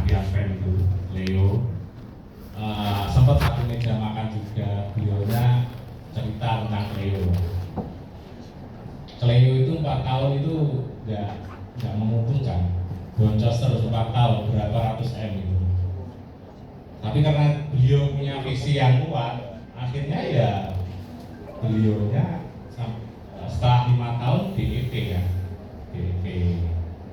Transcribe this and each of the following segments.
Champion Pen itu Leo. Sempat satu meja makan juga, beliaunya cerita tentang Leo. Leo itu 4 tahun itu nggak menguntungkan, boncos terus 4 tahun berapa ratus M itu. Tapi karena beliau punya visi yang kuat, akhirnya ya beliaunya setelah 5 tahun DEP kan, DEP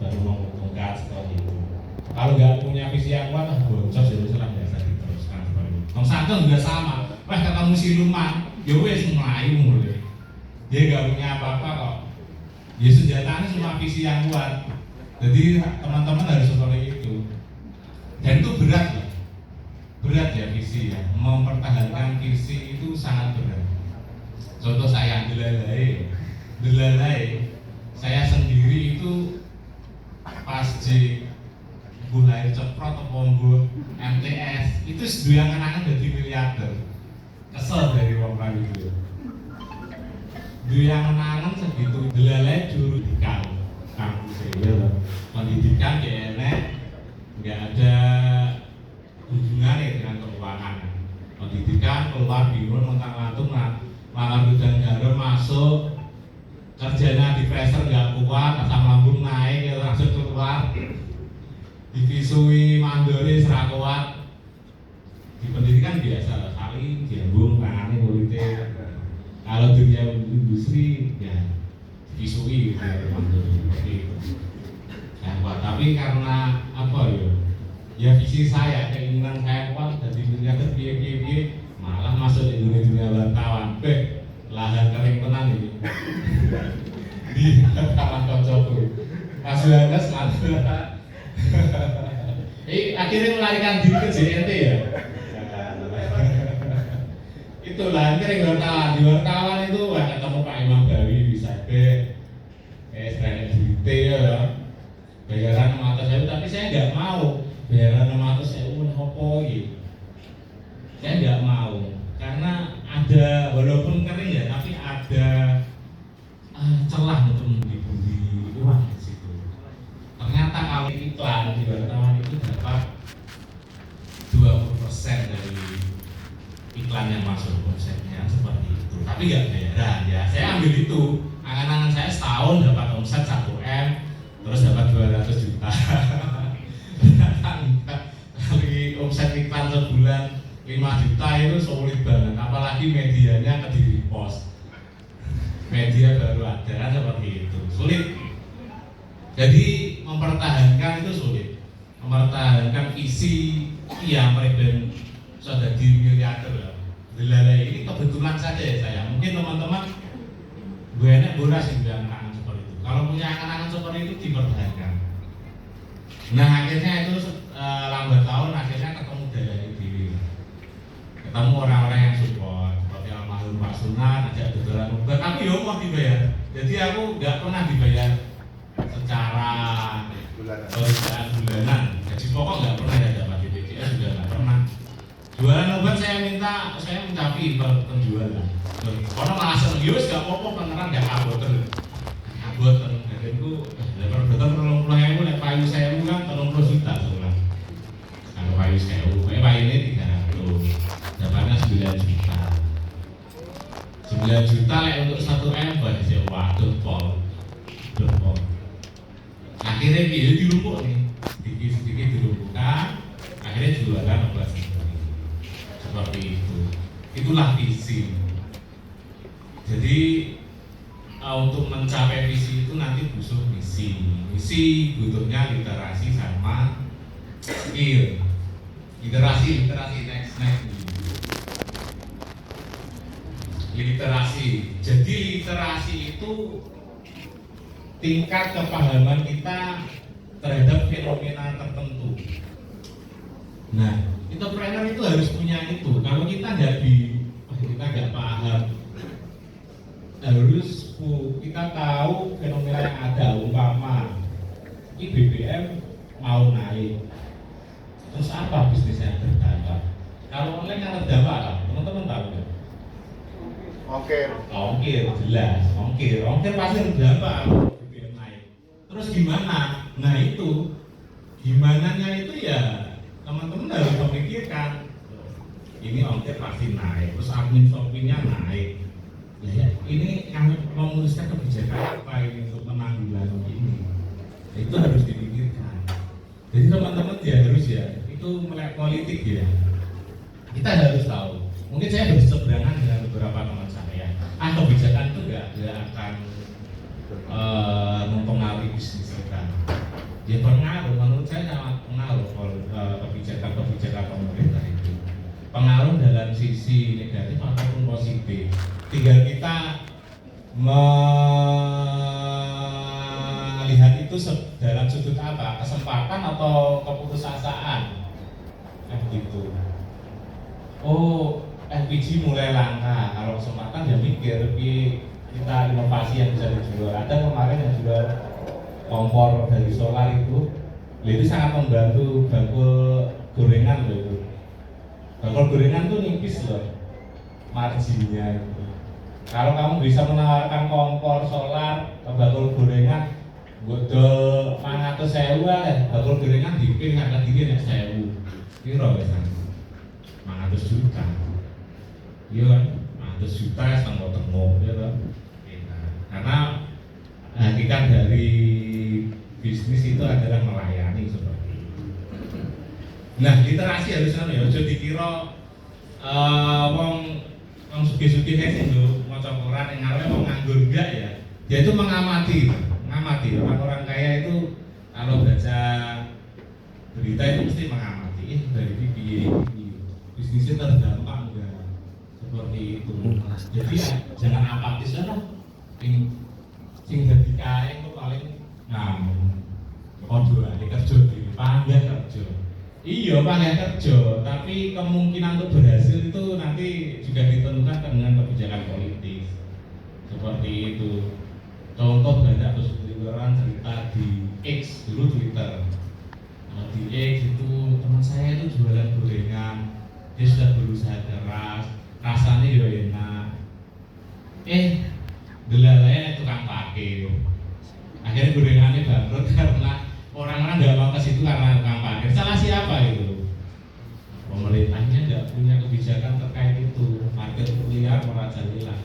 baru menguntungkan seperti itu. Kalau nggak punya visi yang kuat, boncos ya sudah biasa diteruskan seperti itu. Om Sageng juga sama, wah ketemu siluman, ya wes melayu mulai. Dia nggak punya apa-apa kok. Ya senjatanya cuma visi yang kuat. Jadi teman-teman harus seperti itu. Dan itu berat loh. Berat ya visi ya. Mempertahankan visi itu sangat berat. Contoh saya Delalai. Saya sendiri itu pas di Lahir Ceprot atau MTS itu seduyang kenangan jadi miliarder. Kesel dari orang itu. Yang menangan segitu Delalai jurudikan kampus ya, pendidikan ya enak, nggak ada hubungannya dengan keuangan. Pendidikan keluar bingung tentang lantung malah gudang garam masuk, kerjanya di pressure nggak kuat, asam lambung naik ya langsung keluar, divisui mandori serak kuat. Di pendidikan biasa saling diambung tangannya politik. Kalau dunia industri ya visui gitu ya seperti itu. Nah, tapi karena apa ya visi saya, keinginan saya kuat dari dunia biaya malah masuk di dunia wartawan. Lahan kering tenan ini. Di kawan koncoku. Mas Yohanes akhirnya melarikan diri ke JNT ya. Itulah kering wartawan. Di wartawan itu ketemu Pak Imam Bawi bisa SPNSBT ya. Bayaran 600.000 tapi saya nggak mau bayaran 600.000 apa gitu. Saya nggak mau karena ada walaupun kering ya tapi ada celah untuk membeli uang di situ. Ternyata kalau iklan di wartawan itu dapat 20% dari iklan yang masuk konsepnya seperti itu, tapi nggak bayaran ya. Saya ambil itu, angan-angan saya setahun dapat omset 1M, terus dapat 200 juta. Kali omset iklan sebulan 5 juta itu sulit banget, apalagi medianya Kediri Pos. Media baru ada kan seperti itu, sulit. Jadi mempertahankan itu sulit, mempertahankan visi yang mereka sudah di miliarder ya. Delalai ini kebetulan saja ya saya. Mungkin teman-teman gue enak boras yang punya angan seperti itu. Kalau punya angan-angan seperti itu dipertahankan. Nah akhirnya itu lambat tahun akhirnya ketemu Delalai diri. Ketemu orang-orang yang support seperti almarhum Pak Sunan, ajak dodolan mobil. Tapi yo mau dibayar. Jadi aku nggak pernah dibayar secara bulanan. Gaji pokok nggak pernah ya dapat BPJS juga nggak pernah. Jualan obat saya minta fee per penjualan. Karena langsung yus gak apa-apa beneran gak aboten. Aboten dari itu lebar beton 30.000 nek payu 1.000 kan 30 juta sebulan. Kalau payu 1.000, payu ini 300. Dapatnya 9 juta. 9 juta lek untuk 1M berarti waduh pol. Akhirnya dia dilumpuk nih. Sedikit dilumpuhkan. Akhirnya jualan obat seperti itu. Itulah visi. Jadi untuk mencapai visi itu nanti butuh misi. Misi butuhnya literasi sama skill. Literasi next. Literasi. Jadi literasi itu tingkat kepahaman kita terhadap fenomena tertentu. Nah, entrepreneur itu harus punya itu. Kalau kita nggak paham, harus kita tahu fenomena yang ada. Umpama, ini BBM mau naik, terus apa bisnisnya yang terdampak? Kalau online yang terdampak apa? Teman-teman tahu nggak? Ongkir jelas. Ongkir pasti terdampak kalau BBM naik. Terus gimana? Nah itu Gimananya itu ya teman-teman harus memikirkan, ini ongkir pasti naik, terus admin shopingnya naik. Ya, ini kami memutuskan kebijakan apa ini untuk menanggulangi ini. Itu harus dipikirkan. Jadi teman-teman ya harus ya, itu melek politik ya. Kita harus tahu. Mungkin saya berseberangan dengan beberapa teman saya. Kebijakan itu nggak akan mempengaruhi bisnis kita. Ya pengaruh, menurut saya sangat pengaruh kebijakan pemerintah itu. Pengaruh dalam sisi negatif ataupun positif. Tinggal kita melihat itu dalam sudut apa, kesempatan atau keputusasaan, gitu. Oh, LPG mulai langka. Kalau kesempatan ya mikir, kita inovasi yang bisa dijual. Ada kemarin yang jual kompor dari solar itu sangat membantu bakul gorengan loh itu. Bakul gorengan tuh nipis loh marginnya itu. Kalau kamu bisa menawarkan kompor solar ke bakul gorengan, bodol 500.000 ya, bakul gorengan dipin harga diri nek 1.000. Kira wis 500 juta. Iya kan? 500 juta tengok-tengok ya kan. Karena hakikat dari bisnis itu adalah melayani seperti itu. Nah, literasi harus ya, aja dikira wong sugih-sugih sing maca Quran yang ngarepe wong nganggur enggak ya. Dia itu mengamati orang-orang kaya itu kalau baca berita itu mesti mengamati dari piye bisnisnya terdampak enggak seperti itu. Jadi ya, jangan apatis lah. Sing dadi kae kok paling podo ae kerja dhewe, pangkat kerja. Iya, pangkat kerja, tapi kemungkinan untuk berhasil itu nanti juga ditentukan dengan kebijakan politik. Seperti itu. Contoh banyak orang cerita di X dulu Twitter. Di X itu teman saya itu jualan gorengan, dia sudah berusaha keras, rasanya juga enak. Delalanya tukang parkir. Akhirnya gorengannya bangkrut karena orang-orang nggak mau ke situ karena tukang parkir. Salah siapa itu? Pemerintahnya nggak punya kebijakan terkait itu. Parkir liar merajalela.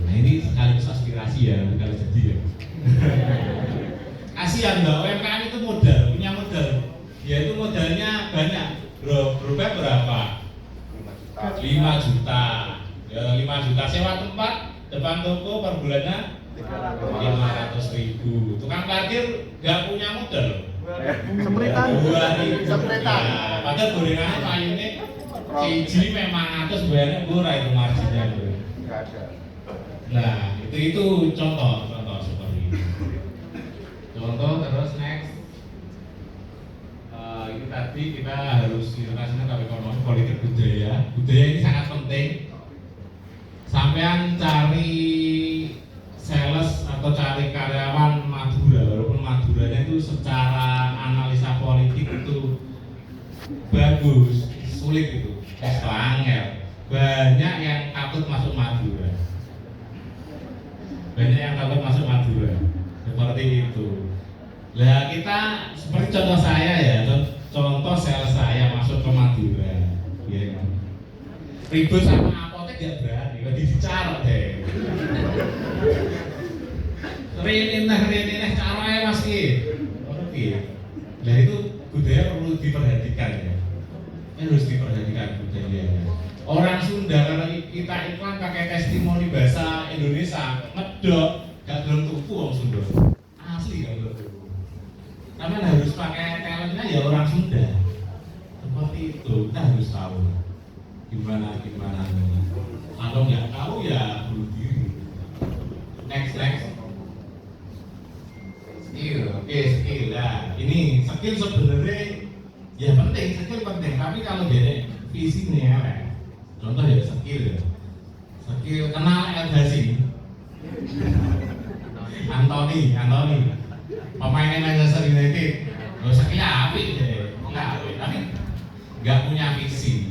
Nah ini sekaligus aspirasi ya, kalau jadi ya. Kasihan mbak, UMKM itu punya modal. Ya itu modalnya banyak. Berapa berapa? 5 juta. Ya 5 juta sewa tempat. Depan toko per bulannya 500.000. Tukang parkir nggak punya modal. Sempritan. Ya, padahal gorengannya kayunya siji memang atas bayarnya murah itu marginnya. Nah itu contoh seperti itu. Contoh terus next. Ini tadi kita harus internasional kalau ekonomi politik budaya. Budaya ini sangat penting. Sampean cari sales atau cari karyawan Madura, walaupun Maduranya itu secara analisa politik itu bagus, sulit itu, angel. Banyak yang takut masuk Madura. Seperti itu. Lah kita seperti contoh saya ya, contoh sales saya masuk ke Madura, ya. Ribut sama apotek gak berani, dicarok deh. Rene caranya masih, oke. Nah itu budaya perlu diperhatikan ya. Harus diperhatikan budayanya. Orang Sunda kalau kita iklan pakai testimoni bahasa Indonesia, medok, gak belum tuku orang Sunda. Asli gak belum tuku. Karena harus pakai talentnya ya orang Sunda. Seperti itu, kita harus tahu gimana. Kalau nggak tahu ya bunuh diri. Next. Skill. Nah, ini skill sebenarnya ya skill penting. Tapi kalau jadi visi nih ya, contoh ya skill kenal El Ghazi. Anthony, pemain Manchester United. Skill apik deh, tapi nggak punya visi.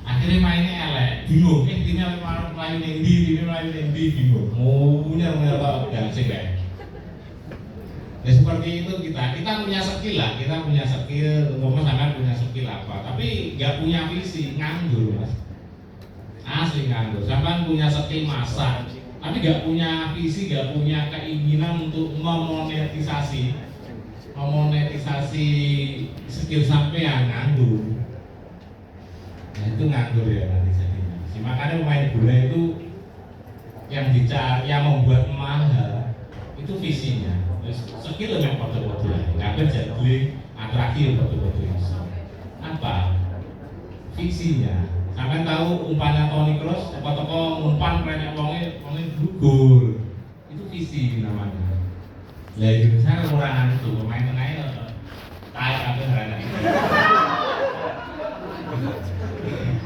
Akhirnya mainnya elek, bingung. Timnya melayu Nendi, bingung. Mau punya apa? Gak sih kayak. Ya seperti itu kita punya skill lah, kita punya skill, ngomong sampean punya skill apa, tapi nggak punya visi, nganggur mas, asli nganggur. Sampean punya skill masak, tapi nggak punya visi, nggak punya keinginan untuk memonetisasi skill sampean, nganggur. Nah itu nganggur ya nanti jadinya. Makanya pemain bola itu yang membuat mahal itu visinya. Skill yang foto-foto nggak kerja beli atraksi foto-foto apa visinya. Sampai tahu umpannya Toni Kroos toko-toko umpan banyak wongnya gugur, itu visi namanya. Lah Indonesia kekurangan itu, pemain tengahnya kayak apa harana itu.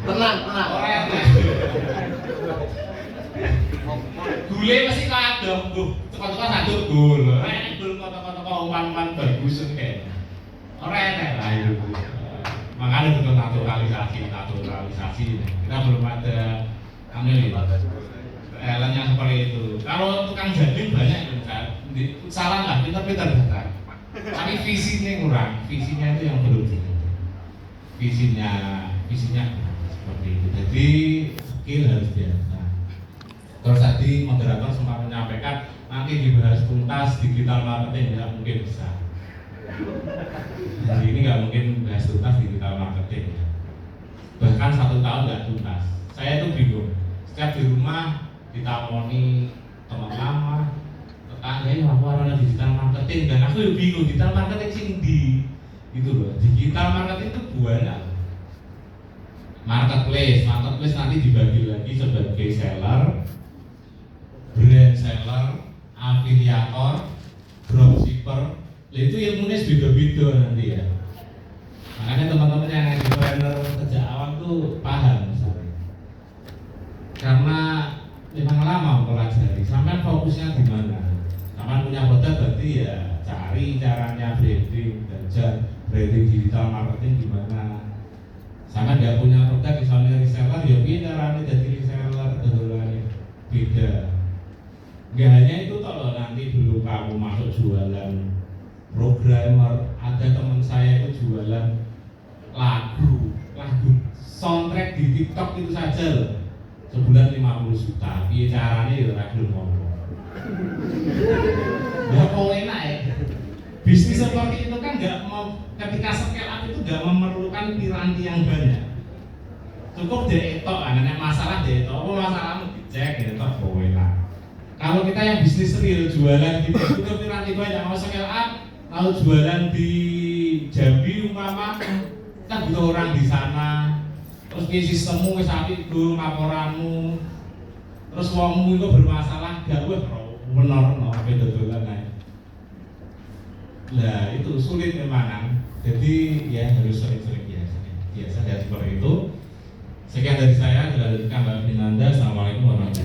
Tenang. Gule masih kadang tuh, toko-toko satu gol, gol toko-toko umpan bagus kayak orang lah itu. Makanya butuh naturalisasi. Kita belum ada talent yang seperti itu. Kalau tukang jamin banyak kan, salah lah, pintar-pintar datang. Tapi visinya kurang, visinya itu yang belum. Visinya seperti itu. Jadi skill harus biasa. Terus tadi moderator sempat menyampaikan nanti dibahas tuntas digital marketing, tidak mungkin bisa. Jadi ini nggak mungkin bahas tuntas digital marketing. Bahkan 1 tahun nggak tuntas. Saya itu bingung. Setiap di rumah ditamoni teman lama, tetangga ini laporan digital marketing dan aku bingung digital marketing sing di itu loh. Digital marketing itu banyak. Marketplace nanti dibagi lagi sebagai seller, brand seller, afiliator, dropshipper. Itu ilmunya beda-beda nanti ya. Makanya teman-teman yang entrepreneur sejak awal tuh paham misalnya. Karena memang lama mempelajari, sampai fokusnya di mana. Sampai punya produk berarti ya cari caranya branding dan branding digital marketing gimana. Sama dia punya produk misalnya reseller, ya beda caranya jadi reseller, dodolannya beda. Gak hanya itu kalau nanti dulu kamu masuk jualan programmer, ada teman saya itu jualan lagu soundtrack di TikTok itu saja loh, sebulan 50 juta. Iya caranya ya lagu ngomong. Ya kok enak ya. Bisnis seperti itu kan nggak mau, ketika scale up itu nggak memerlukan piranti yang banyak. Cukup detok, anaknya masalah detok, apa masalahmu dicek detok kok enak. Kalau kita yang bisnis real jualan gitu itu piranti banyak, mau scale up, mau jualan di Jambi umpama, kita butuh orang di sana. Terus di sistemmu wis apik go laporanmu. Terus wongmu itu bermasalah, gak weh bener dodolan ae. Nah itu sulit memang kan. Jadi ya harus sering-sering biasa dan seperti itu. Sekian dari saya, Mbak Binanda. Assalamualaikum warahmatullahi wabarakatuh.